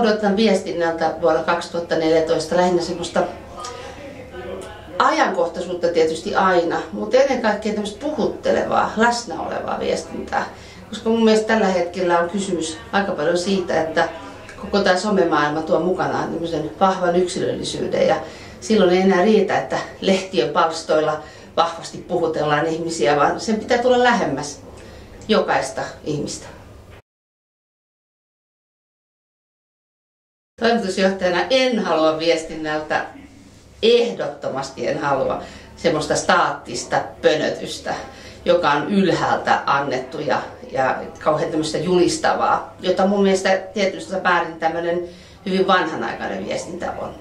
odotan viestinnältä vuonna 2014 lähinnä semmoista ajankohtaisuutta tietysti aina, mutta ennen kaikkea tämmöistä puhuttelevaa, läsnä olevaa viestintää. Koska mun mielestä tällä hetkellä on kysymys aika paljon siitä, että koko tämä somemaailma tuo mukanaan tämmöisen vahvan yksilöllisyyden ja silloin ei enää riitä, että lehtien palstoilla vahvasti puhutellaan ihmisiä, vaan sen pitää tulla lähemmäs jokaista ihmistä. Toimitusjohtajana en halua viestinnältä, ehdottomasti en halua semmoista staattista pönötystä, joka on ylhäältä annettu ja kauhean tämmöistä julistavaa, jota mun mielestä tietysti määrin tämmöinen hyvin vanhanaikainen viestintä on.